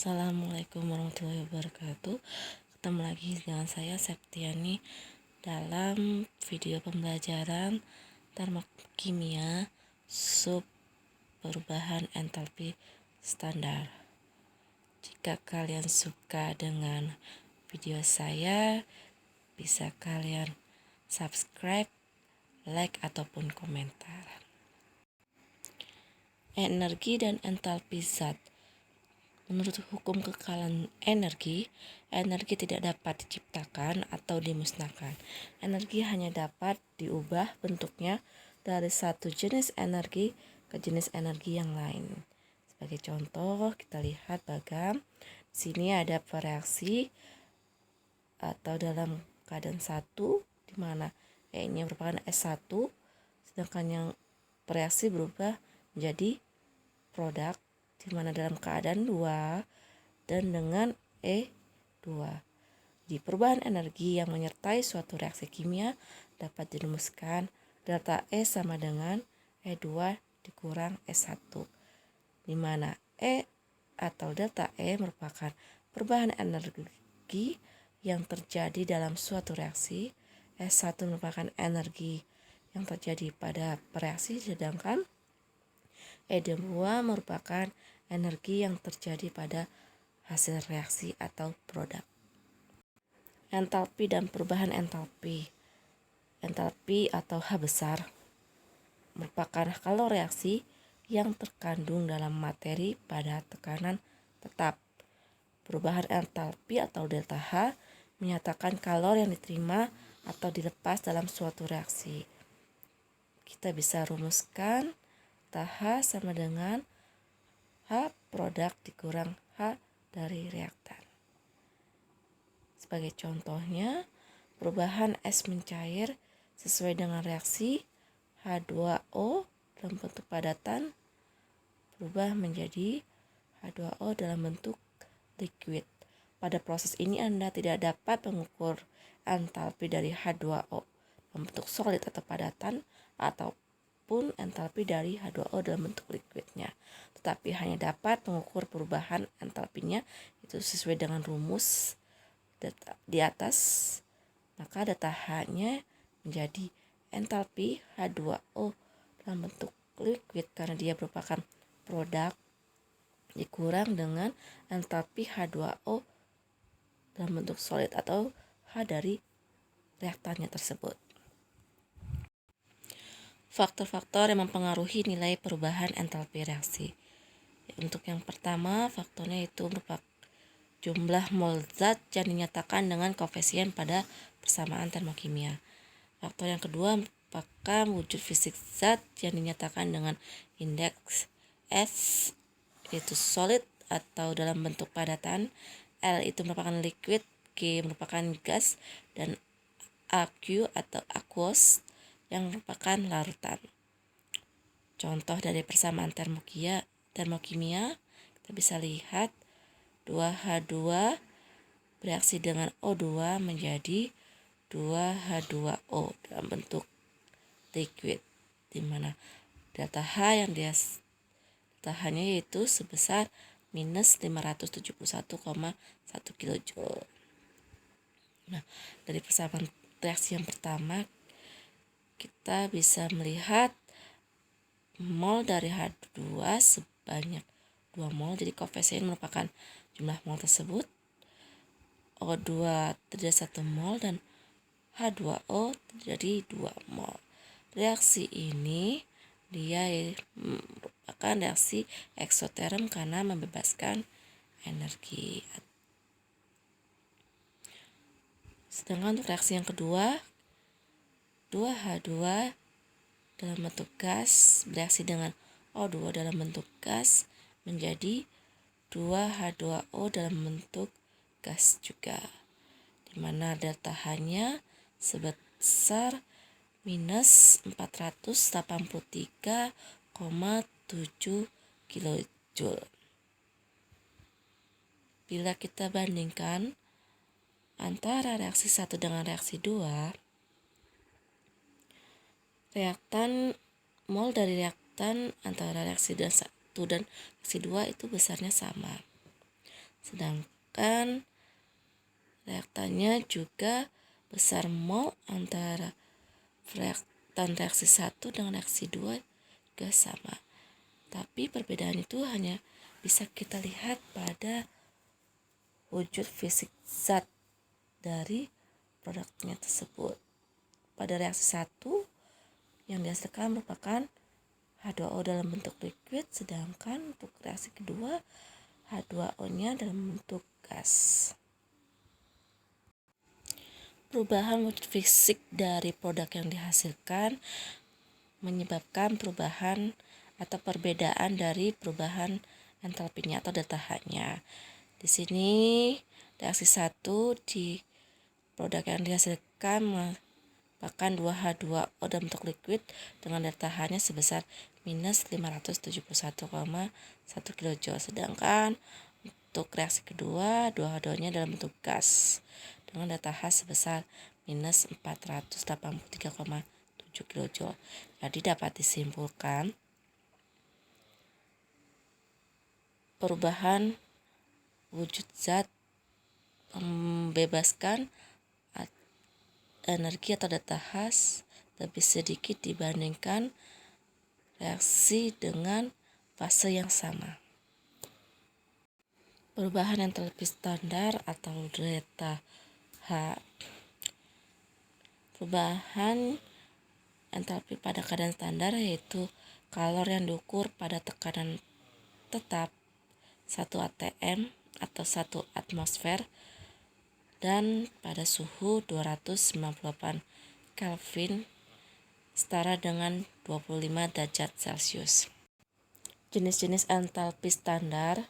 Assalamualaikum warahmatullahi wabarakatuh. Ketemu lagi dengan saya Septiani dalam video pembelajaran termokimia sub perubahan entalpi standar. Jika kalian suka dengan video saya, bisa kalian subscribe, like, ataupun komentar. Energi dan entalpi zat. Menurut hukum kekalahan energi tidak dapat diciptakan atau dimusnahkan. Energi hanya dapat diubah bentuknya dari satu jenis energi ke jenis energi yang lain. Sebagai contoh, kita lihat di sini ada reaksi atau dalam keadaan satu, di mana E-nya merupakan S1, sedangkan yang reaksi berubah menjadi produk, di mana dalam keadaan 2 dan dengan E2. Di perubahan energi yang menyertai suatu reaksi kimia dapat dirumuskan delta E sama dengan E2 dikurang S1, di mana E atau delta E merupakan perubahan energi yang terjadi dalam suatu reaksi. S1 merupakan energi yang terjadi pada reaksi, sedangkan E2 merupakan energi yang terjadi pada hasil reaksi atau produk. Entalpi dan perubahan entalpi. Entalpi atau H besar merupakan kalau reaksi yang terkandung dalam materi pada tekanan tetap. Perubahan entalpi atau delta H menyatakan kalor yang diterima atau dilepas dalam suatu reaksi. Kita bisa rumuskan delta H sama dengan H produk dikurang H dari reaktan. Sebagai contohnya, perubahan es mencair sesuai dengan reaksi H2O dalam bentuk padatan berubah menjadi H2O dalam bentuk liquid. Pada proses ini Anda tidak dapat mengukur entalpi dari H2O dalam bentuk solid atau padatan ataupun entalpi dari H2O dalam bentuk liquidnya, tetapi hanya dapat mengukur perubahan entalpinya itu sesuai dengan rumus di atas. Maka delta H-nya menjadi entalpi H2O dalam bentuk liquid karena dia merupakan produk dikurang dengan entalpi H2O dalam bentuk solid atau H dari reaktannya tersebut. Faktor-faktor yang mempengaruhi nilai perubahan entalpi reaksi. Untuk yang pertama, faktornya itu merupakan jumlah mol zat yang dinyatakan dengan koefisien pada persamaan termokimia. Faktor yang kedua merupakan wujud fisik zat yang dinyatakan dengan indeks S yaitu solid atau dalam bentuk padatan, L itu merupakan liquid, G merupakan gas, dan AQ atau aqueous yang merupakan larutan. Contoh dari persamaan termokimia kita bisa lihat 2H2 bereaksi dengan O2 menjadi 2H2O dalam bentuk liquid, di mana delta H delta H-nya yaitu sebesar minus 571,1 kJ. Nah, dari persamaan reaksi yang pertama kita bisa melihat mol dari H2 sebanyak 2 mol, jadi koefisien merupakan jumlah mol tersebut. O2 terjadi 1 mol dan H2O terjadi 2 mol. Reaksi ini dia merupakan reaksi eksoterm karena membebaskan energi. Sedangkan untuk reaksi yang kedua, 2H2 dalam bentuk gas bereaksi dengan O2 dalam bentuk gas menjadi 2H2O dalam bentuk gas juga, di mana delta H-nya sebesar minus 483,7 kJ. Bila kita bandingkan antara reaksi 1 dengan reaksi 2, mol dari reaktan antara reaksi 1 dan reaksi 2 itu besarnya sama. sedangkan reaktannya juga besar mol antara reaktan reaksi 1 dengan reaksi 2 juga sama. Tapi perbedaan itu hanya bisa kita lihat pada wujud fisik zat dari produknya tersebut. Pada reaksi 1 yang dihasilkan merupakan H2O dalam bentuk liquid, sedangkan untuk reaksi kedua H2O-nya dalam bentuk gas. Perubahan wujud fisik dari produk yang dihasilkan menyebabkan perubahan atau perbedaan dari perubahan entalpinya atau delta H-nya. Di sini reaksi 1 di produk yang dihasilkan merupakan 2H2O dalam bentuk liquid dengan delta H-nya sebesar minus 571,1 kJ. Sedangkan untuk reaksi kedua 2H2O-nya dalam bentuk gas dengan delta H sebesar minus 483,7 kJ. Jadi dapat disimpulkan perubahan wujud zat membebaskan energi atau delta H lebih sedikit dibandingkan reaksi dengan fase yang sama. Perubahan entalpi standar atau delta H. Perubahan entalpi pada keadaan standar yaitu kalor yang diukur pada tekanan tetap 1 atm atau 1 atmosfer dan pada suhu 298 Kelvin setara dengan 25 derajat Celcius. Jenis-jenis entalpi standar.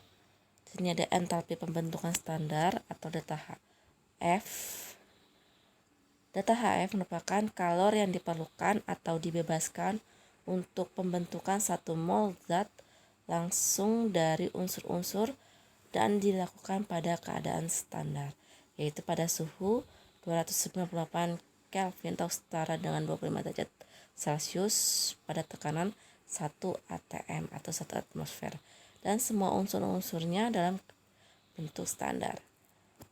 Ini ada entalpi pembentukan standar atau delta HF. Delta HF merupakan kalor yang diperlukan atau dibebaskan untuk pembentukan 1 mol zat langsung dari unsur-unsur dan dilakukan pada keadaan standar, yaitu pada suhu 298 Kelvin atau setara dengan 25 derajat Celcius pada tekanan 1 atm atau 1 atmosfer dan semua unsur-unsurnya dalam bentuk standar.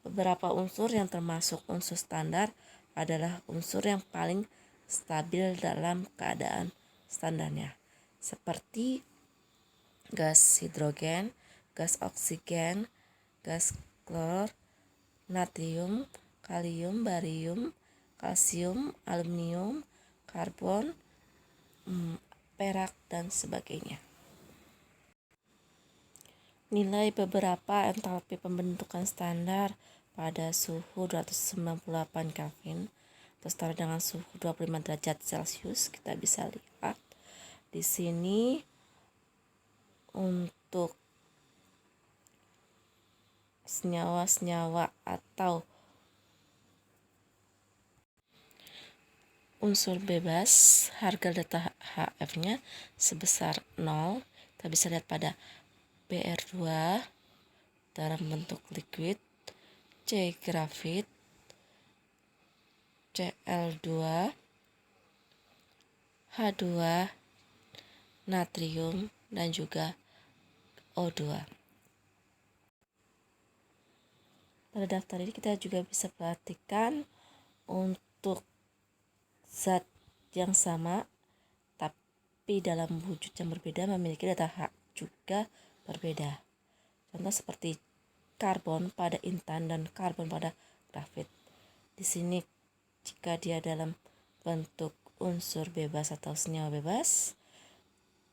Beberapa unsur yang termasuk unsur standar adalah unsur yang paling stabil dalam keadaan standarnya, seperti gas hidrogen, gas oksigen, gas klor, natrium, kalium, barium, kalsium, aluminium, karbon, perak, dan sebagainya. Nilai beberapa entalpi pembentukan standar pada suhu 298 Kelvin atau setara dengan suhu 25 derajat Celcius. Kita bisa lihat di sini untuk senyawa-senyawa atau unsur bebas, harga delta HF-nya sebesar 0. Kita bisa lihat pada Br2 dalam bentuk liquid, C grafit, Cl2, H2, natrium, dan juga O2. Pada daftar ini kita juga bisa perhatikan untuk zat yang sama tapi dalam wujud yang berbeda memiliki delta H juga berbeda. Contoh seperti karbon pada intan dan karbon pada grafit. Di sini jika dia dalam bentuk unsur bebas atau senyawa bebas,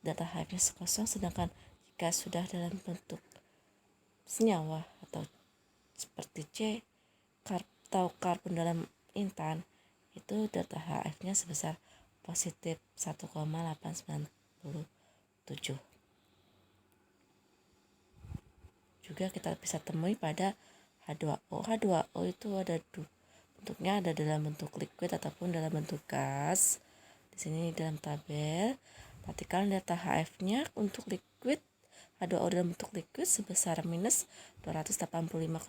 delta H-nya kosong, sedangkan jika sudah dalam bentuk senyawa atau seperti C atau karbon dalam intan, itu delta HF-nya sebesar positif 1,897. Juga kita bisa temui pada H2O. H2O itu bentuknya ada dalam bentuk liquid ataupun dalam bentuk gas. Di sini dalam tabel, perhatikan delta HF-nya untuk liquid H2O dalam bentuk liquid sebesar minus 285,8,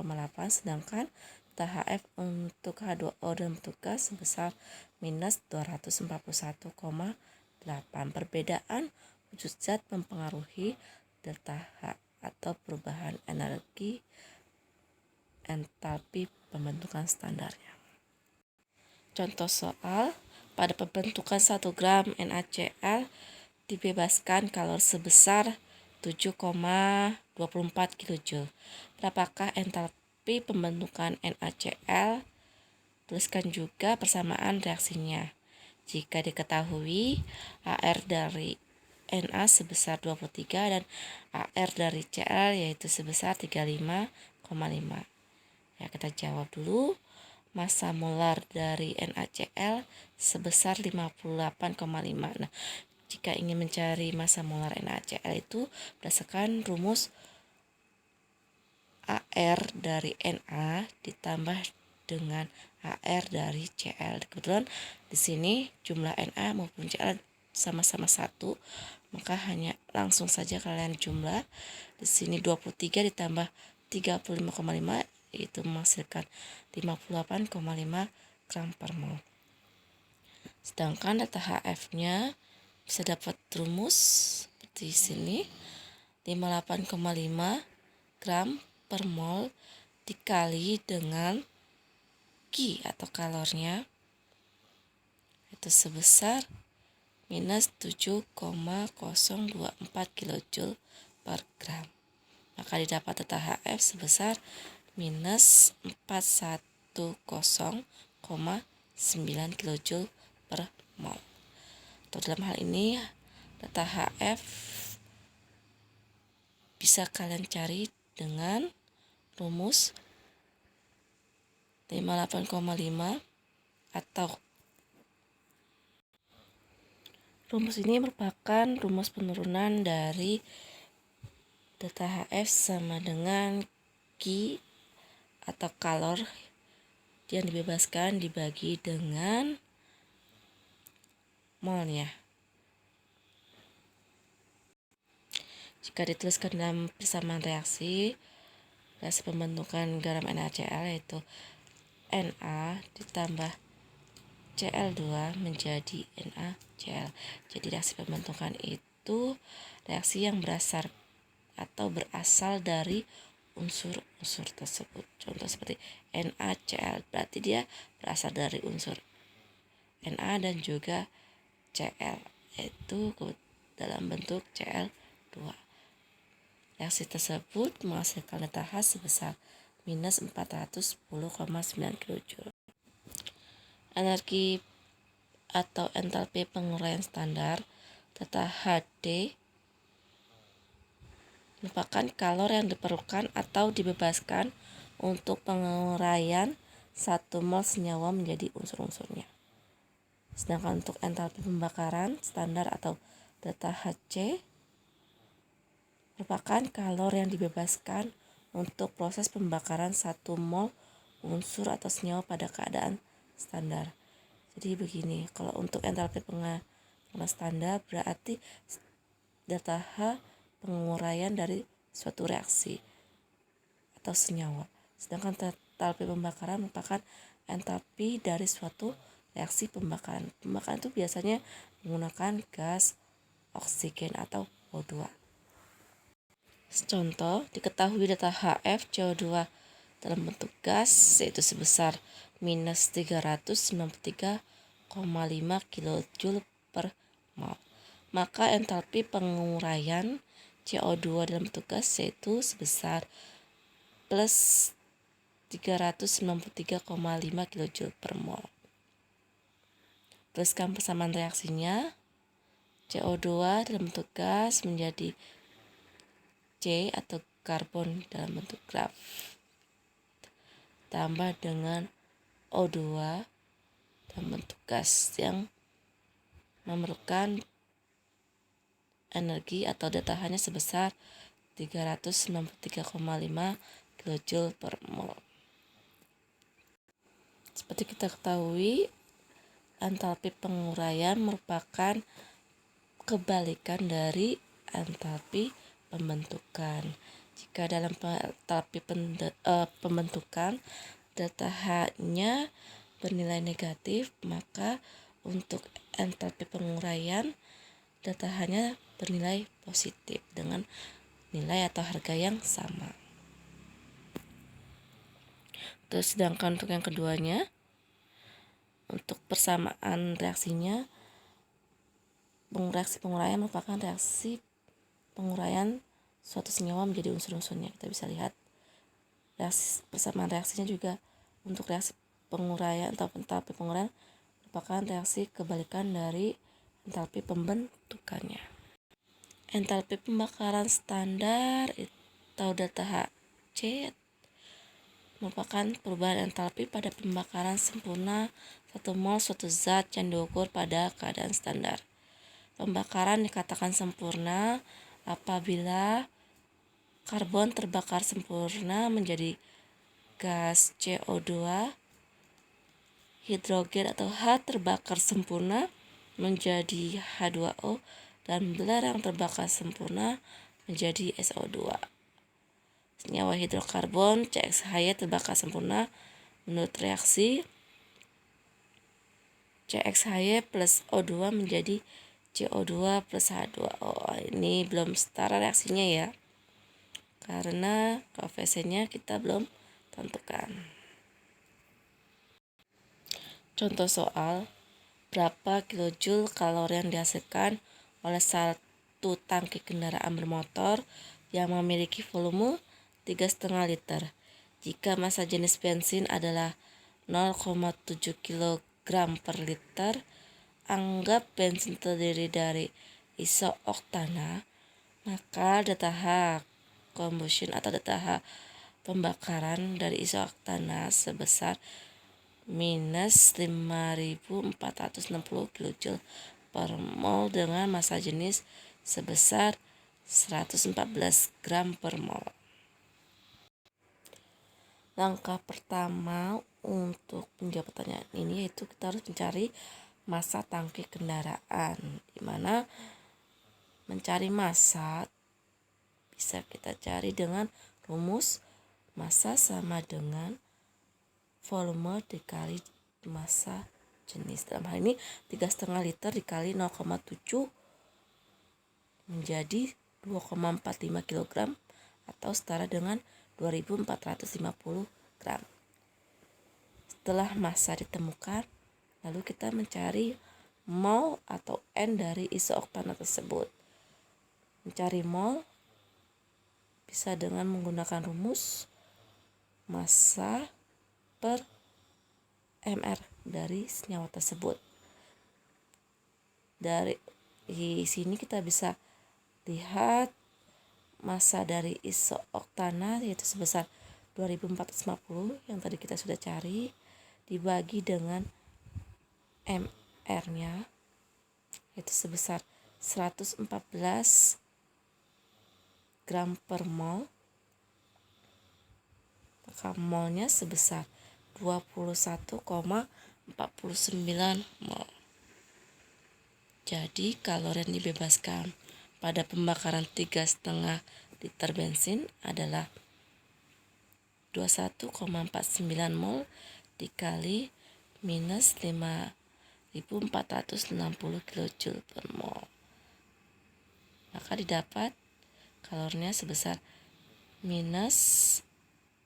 sedangkan delta HF untuk H2O dalam bentuk gas sebesar minus 241,8. Perbedaan wujud zat mempengaruhi delta H atau perubahan energi entalpi pembentukan standarnya. Contoh soal, pada pembentukan 1 gram NaCl dibebaskan kalori sebesar 7,24 kJ. Berapakah entalpi pembentukan NaCl? Tuliskan juga persamaan reaksinya. Jika diketahui AR dari Na sebesar 23 dan AR dari Cl yaitu sebesar 35,5. Ya, kita jawab dulu. Massa molar dari NaCl sebesar 58,5. Nah, jika ingin mencari massa molar NaCl itu berdasarkan rumus AR dari Na ditambah dengan AR dari Cl. Kebetulan di sini jumlah Na maupun Cl sama-sama 1, maka hanya langsung saja kalian jumlah. Di sini 23 ditambah 35,5 itu menghasilkan 58,5 gram per mol. Sedangkan data HF-nya bisa dapat rumus seperti sini, 58,5 gram per mol dikali dengan Ki atau kalornya itu sebesar minus 7,024 kJ per gram. Maka didapat data HF sebesar minus 410,9 kJ per mol. Atau dalam hal ini data HF bisa kalian cari dengan rumus 58,5 atau rumus ini merupakan rumus penurunan dari data HF sama dengan Ki atau kalor yang dibebaskan dibagi dengan molnya. Jika dituliskan dalam persamaan reaksi pembentukan garam NaCl yaitu Na ditambah Cl2 menjadi NaCl. Jadi reaksi pembentukan itu reaksi yang berasal dari unsur-unsur tersebut. Contoh seperti NaCl, berarti dia berasal dari unsur Na dan juga Cl, yaitu dalam bentuk Cl2. Reaksi tersebut menghasilkan data H sebesar minus 410,9 kJ. Energi atau entalpi penguraian standar data HD merupakan kalor yang diperlukan atau dibebaskan untuk penguraian 1 mol senyawa menjadi unsur-unsurnya. Sedangkan untuk entalpi pembakaran standar atau data HC merupakan kalor yang dibebaskan untuk proses pembakaran 1 mol unsur atau senyawa pada keadaan standar. Jadi begini, kalau untuk entalpi penguraian standar berarti data H penguraian dari suatu reaksi atau senyawa. Sedangkan entalpi pembakaran merupakan entalpi dari suatu reaksi pembakaran. Pembakaran itu biasanya menggunakan gas oksigen atau O2. Contoh, diketahui data HF CO2 dalam bentuk gas yaitu sebesar minus 393,5 kJ per mol. Maka entalpi penguraian CO2 dalam bentuk gas yaitu sebesar plus 393,5 kJ per mol. Tuliskan persamaan reaksinya. CO2 dalam bentuk gas menjadi C atau karbon dalam bentuk graf tambah dengan O2 dalam bentuk gas yang memerlukan energi atau data hanya sebesar 393,5 kJ per mol. Seperti kita ketahui, entalpi penguraian merupakan kebalikan dari entalpi pembentukan. Jika dalam entalpi pembentukan data H-nya bernilai negatif, maka untuk entalpi penguraian data H-nya bernilai positif dengan nilai atau harga yang sama. Terus sedangkan untuk yang keduanya, untuk persamaan reaksinya, reaksi penguraian merupakan reaksi penguraian suatu senyawa menjadi unsur-unsurnya. Kita bisa lihat persamaan reaksinya juga untuk reaksi penguraian atau entalpi penguraian merupakan reaksi kebalikan dari entalpi pembentukannya. Entalpi pembakaran standar atau delta Hc merupakan perubahan entalpi pada pembakaran sempurna 1 mol suatu zat yang diukur pada keadaan standar. Pembakaran dikatakan sempurna apabila karbon terbakar sempurna menjadi gas CO2, hidrogen atau H terbakar sempurna menjadi H2O, dan belerang terbakar sempurna menjadi SO2. Senyawa hidrokarbon CXHY terbakar sempurna menurut reaksi CXHY plus O2 menjadi CO2 plus H2O. Ini belum setara reaksinya ya, karena koefisiennya kita belum tentukan. Contoh soal, berapa kilojoule kalori yang dihasilkan oleh satu tangki kendaraan bermotor yang memiliki volume 3,5 liter jika massa jenis bensin adalah 0,7 kg per liter. Anggap bensin terdiri dari isooktana, maka data H combustion atau data H pembakaran dari isooktana sebesar minus 5.460 kJ per mol dengan massa jenis sebesar 114 gram per mol. Langkah pertama untuk menjawab pertanyaan ini yaitu kita harus mencari massa tangki kendaraan, di mana mencari massa bisa kita cari dengan rumus massa sama dengan volume dikali massa jenis. Dalam hal ini 3,5 liter dikali 0,7 menjadi 2,45 kg atau setara dengan 2.450 gram. Setelah massa ditemukan, lalu kita mencari mol atau N dari isooktana tersebut. Mencari mol bisa dengan menggunakan rumus massa per mR dari senyawa tersebut. Dari sini kita bisa lihat massa dari isooktana yaitu sebesar 2450 yang tadi kita sudah cari, dibagi dengan MR-nya yaitu sebesar 114 gram per mol, maka molnya sebesar 21,49 mol. Jadi kalori yang dibebaskan pada pembakaran 3,5 liter bensin adalah 21,49 mol dikali minus 5.460 kJ per mol. Maka didapat kalorinya sebesar minus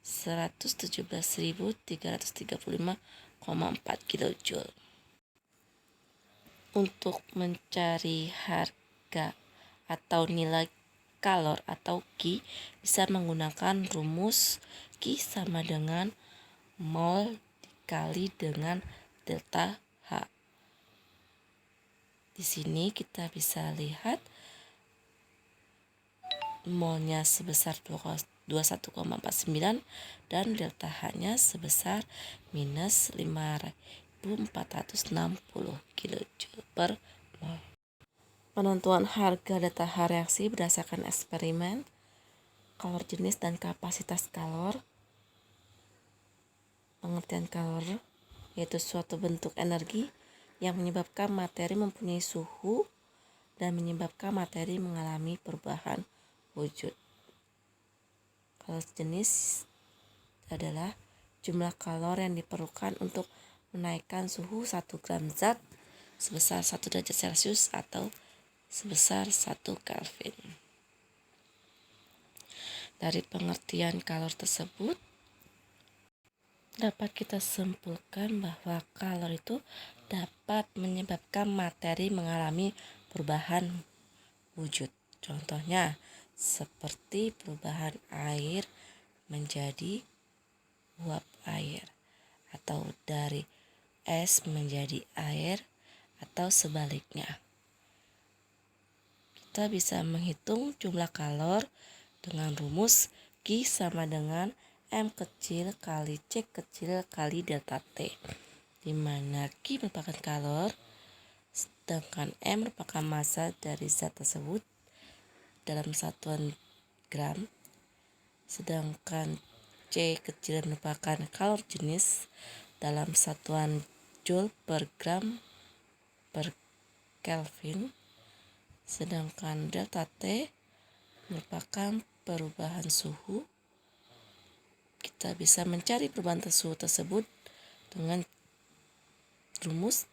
117.335,4 kJ. Untuk mencari harga atau nilai kalor atau Q bisa menggunakan rumus Q sama dengan mol dikali dengan delta H. Di sini kita bisa lihat molnya sebesar 21,49 dan delta H-nya sebesar minus 5.460 kJ per mol. Penentuan harga data H reaksi berdasarkan eksperimen, kalor jenis dan kapasitas kalor. Pengertian kalor yaitu suatu bentuk energi yang menyebabkan materi mempunyai suhu dan menyebabkan materi mengalami perubahan wujud. Kalor jenis adalah jumlah kalor yang diperlukan untuk menaikkan suhu 1 gram zat sebesar 1 derajat Celcius atau sebesar 1 Kelvin. Dari pengertian kalor tersebut, dapat kita simpulkan bahwa kalor itu dapat menyebabkan materi mengalami perubahan wujud. Contohnya seperti perubahan air menjadi uap air, atau dari es menjadi air, atau sebaliknya. Kita bisa menghitung jumlah kalor dengan rumus Q sama dengan M kecil kali C kecil kali delta T, di mana Q merupakan kalor, sedangkan M merupakan massa dari zat tersebut dalam satuan gram, sedangkan C kecil merupakan kalor jenis dalam satuan joule per gram per Kelvin, sedangkan delta T merupakan perubahan suhu. Kita bisa mencari perubahan suhu tersebut dengan rumus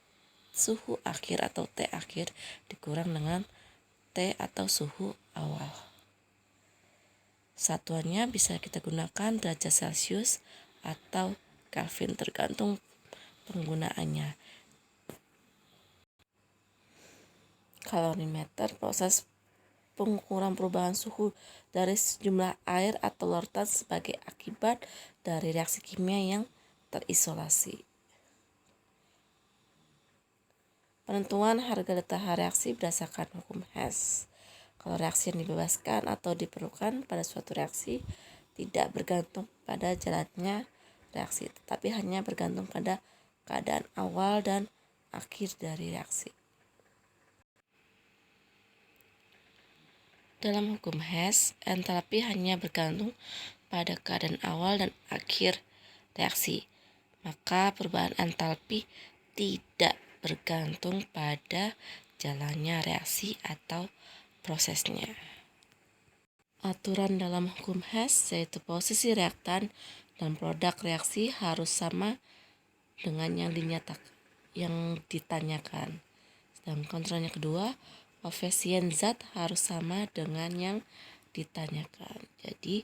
suhu akhir atau T akhir dikurang dengan T atau suhu awal. Satuannya bisa kita gunakan derajat Celcius atau Kelvin tergantung penggunaannya. Kalorimeter proses pengukuran perubahan suhu dari sejumlah air atau larutan sebagai akibat dari reaksi kimia yang terisolasi. Penentuan harga data reaksi berdasarkan hukum Hess. Kalau reaksi yang dibebaskan atau diperlukan pada suatu reaksi tidak bergantung pada jalannya reaksi, tetapi hanya bergantung pada keadaan awal dan akhir dari reaksi. Dalam hukum Hess, entalpi hanya bergantung pada keadaan awal dan akhir reaksi, maka perubahan entalpi tidak bergantung pada jalannya reaksi atau prosesnya. Aturan dalam hukum Hess yaitu posisi reaktan dan produk reaksi harus sama dengan yang ditanyakan. Sedangkan aturan yang kedua, koefisien zat harus sama dengan yang ditanyakan. Jadi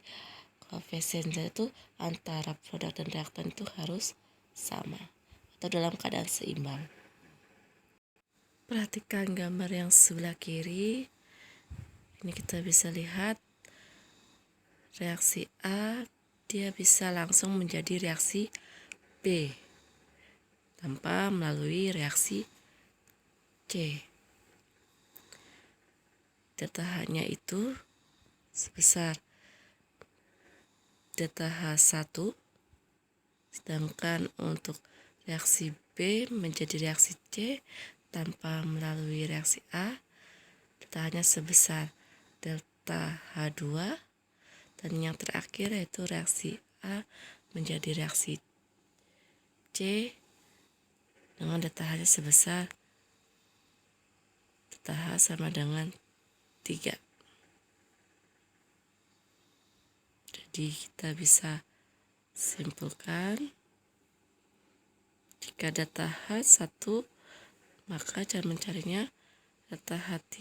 koefisien zat itu antara produk dan reaktan itu harus sama atau dalam keadaan seimbang. Perhatikan gambar yang sebelah kiri. Ini kita bisa lihat reaksi A dia bisa langsung menjadi reaksi B tanpa melalui reaksi C. Delta H-nya itu sebesar delta H1, sedangkan untuk reaksi B menjadi reaksi C tanpa melalui reaksi A, delta H-nya sebesar delta H2, dan yang terakhir yaitu reaksi A menjadi reaksi C dengan delta H-nya sebesar delta H sama dengan 3. Jadi kita bisa simpulkan jika delta H1 maka cara mencarinya delta H3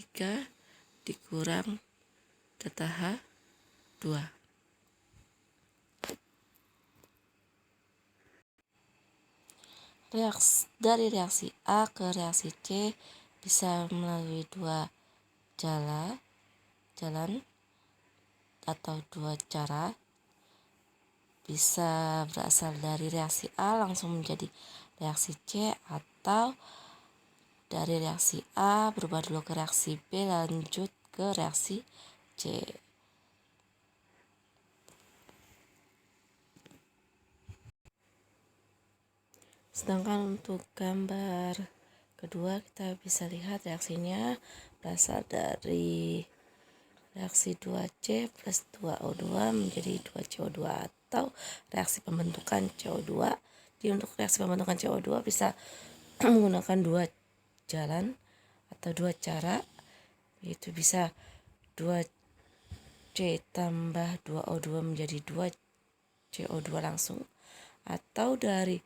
dikurang delta H2. Dari reaksi A ke reaksi C bisa melalui dua jalan atau dua cara. Bisa berasal dari reaksi A langsung menjadi reaksi C, atau dari reaksi A berubah dulu ke reaksi B lanjut ke reaksi C. Sedangkan untuk gambar kedua kita bisa lihat reaksinya berasal dari reaksi 2C plus 2O2 menjadi 2CO2 atau reaksi pembentukan CO2. Jadi untuk reaksi pembentukan CO2 bisa menggunakan dua jalan atau dua cara, yaitu bisa 2C tambah 2O2 menjadi 2CO2 langsung, atau dari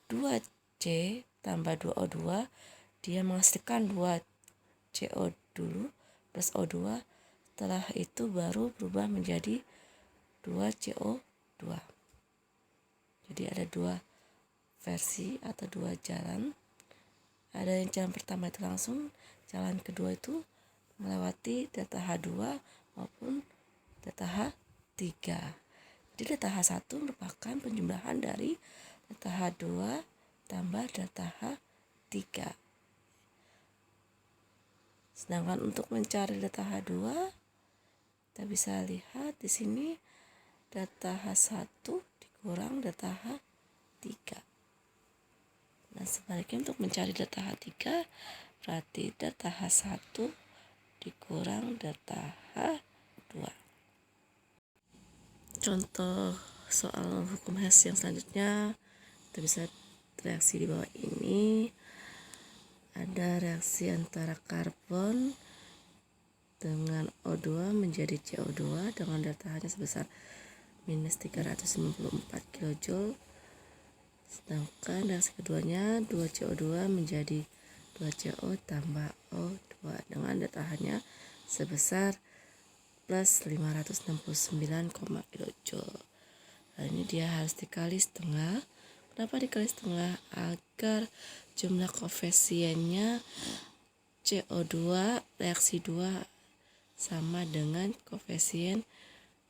2C tambah 2O2 dia menghasilkan 2CO dulu plus O2, setelah itu baru berubah menjadi 2CO2. Jadi ada dua versi atau dua jalan. Ada yang jalan pertama itu langsung, jalan kedua itu melewati data H2 maupun data H3. Jadi data H1 merupakan penjumlahan dari data H2 tambah data H3. Sedangkan untuk mencari data H2, kita bisa lihat di sini data H1 dikurang data H3. Nah, sebaliknya untuk mencari data H3, berarti data H1 dikurang data H2. Contoh soal hukum Hess yang selanjutnya, kita bisa reaksi di bawah ini. Ada reaksi antara karbon dengan O2 menjadi CO2 dengan data H-nya sebesar minus 394 kJ. Sedangkan reaksi keduanya 2CO2 menjadi 2CO tambah O2 dengan data H-nya sebesar plus 569 kJ. Nah, ini dia harus dikali setengah. Kenapa dikali setengah? Agar jumlah koefisiennya CO2 reaksi 2 sama dengan koefisien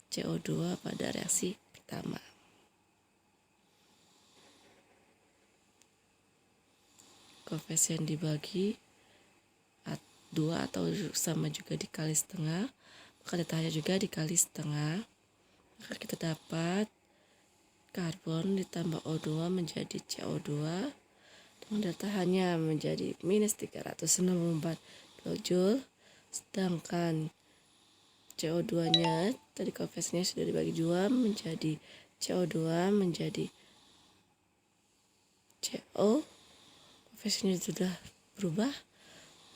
CO2 pada reaksi pertama. Koefisien dibagi 2 atau sama juga dikali setengah, maka datanya juga dikali setengah, maka kita dapat karbon ditambah O2 menjadi CO2 dengan data hanya menjadi minus 364 kJ. Sedangkan CO2 nya tadi koefisiennya sudah dibagi 2 menjadi CO2 menjadi CO, koefisiennya sudah berubah,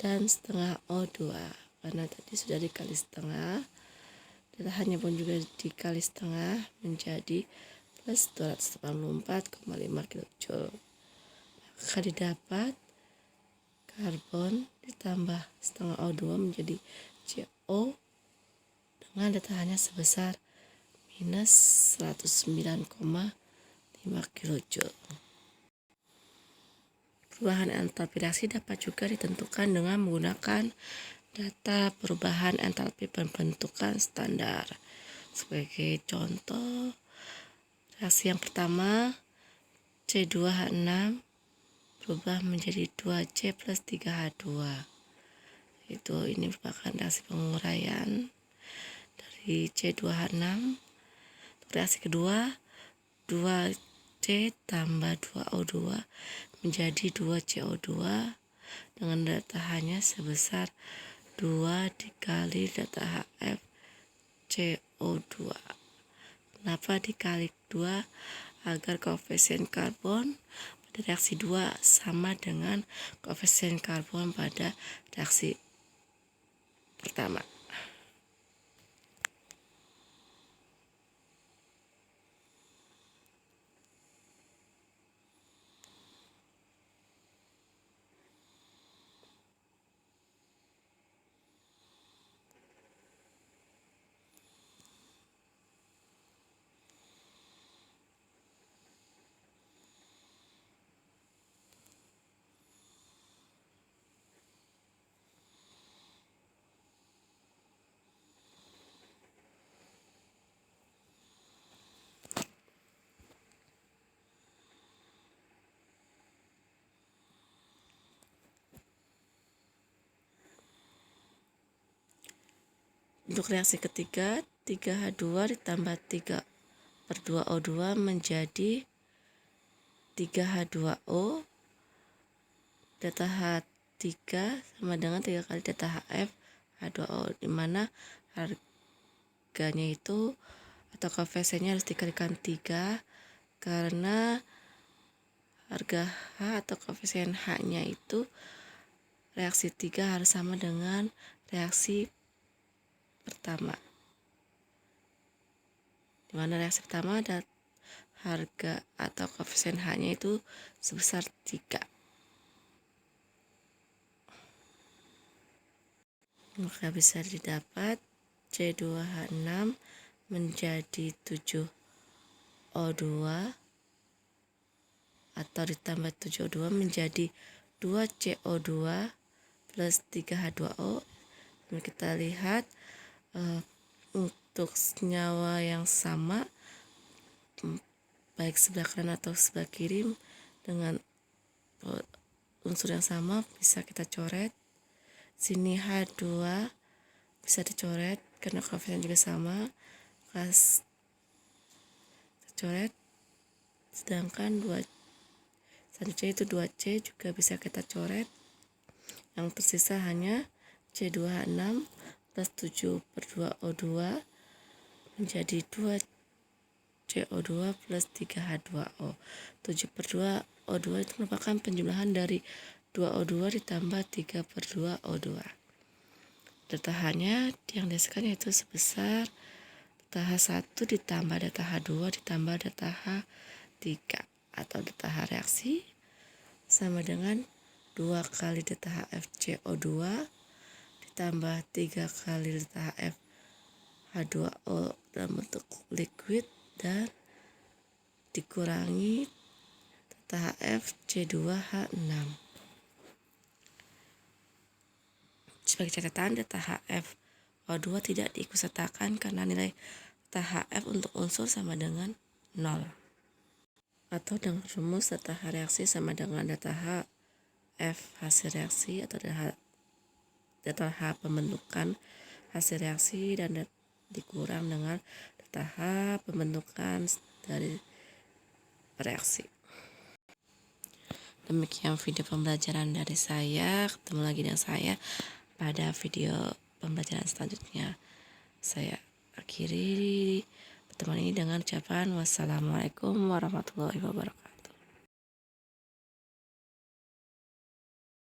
dan setengah O2 karena tadi sudah dikali setengah, datahannya pun juga dikali setengah menjadi plus 284,5 kJ. Maka didapat karbon ditambah setengah O2 menjadi CO dengan datahannya sebesar minus 109,5 kJ. Perubahan entalpi reaksi dapat juga ditentukan dengan menggunakan data perubahan entalpi pembentukan standar. Sebagai contoh, reaksi yang pertama C2H6 berubah menjadi 2C plus 3H2. Ini merupakan reaksi penguraian dari C2H6. Reaksi kedua 2C tambah 2O2 menjadi 2CO2 dengan data H-nya sebesar 2 dikali data HF CO2. Kenapa dikali 2? Agar koefisien karbon pada reaksi 2 sama dengan koefisien karbon pada reaksi pertama. Untuk reaksi ketiga, 3H2 ditambah 3/2O2 menjadi 3H2O. Data H3 sama dengan 3 kali data HF H2O, dimana harganya itu atau koefisiennya harus dikalikan 3 karena harga H atau koefisien H-nya itu reaksi 3 harus sama dengan reaksi pertama, dimana reaksi pertama ada harga atau koefisien H-nya itu sebesar 3. Maka bisa didapat C2H6 menjadi 7O2 atau ditambah 7O2 menjadi 2CO2 plus 3H2O. Dan kita lihat untuk senyawa yang sama, baik sebelah kanan atau sebelah kiri, dengan unsur yang sama bisa kita coret. Sini H2 bisa dicoret karena koefisien juga sama, kita coret. Sedangkan selanjutnya itu 2C juga bisa kita coret. Yang tersisa hanya C2H6 plus 7/2O2 menjadi 2CO2 plus 3H2O. 7/2O2 itu merupakan penjumlahan dari 2O2 ditambah 3/2O2. Data H-nya yang dihasilkan yaitu sebesar data H1 ditambah data H2 ditambah data H3 atau data H reaksi sama dengan 2 kali data HFCO2 ditambah 3 kali data HF H2O dalam bentuk liquid dan dikurangi data HF C2H6. Sebagai catatan, data HFO2 tidak diikutsertakan karena nilai data HF untuk unsur sama dengan 0. Atau dengan rumus data H reaksi sama dengan data HF hasil reaksi atau data H pembentukan hasil reaksi dan dikurang dengan data H pembentukan dari reaksi. Demikian video pembelajaran dari saya. Ketemu lagi dengan saya pada video pembelajaran selanjutnya. Saya akhiri pertemuan ini dengan ucapan wassalamualaikum warahmatullahi wabarakatuh.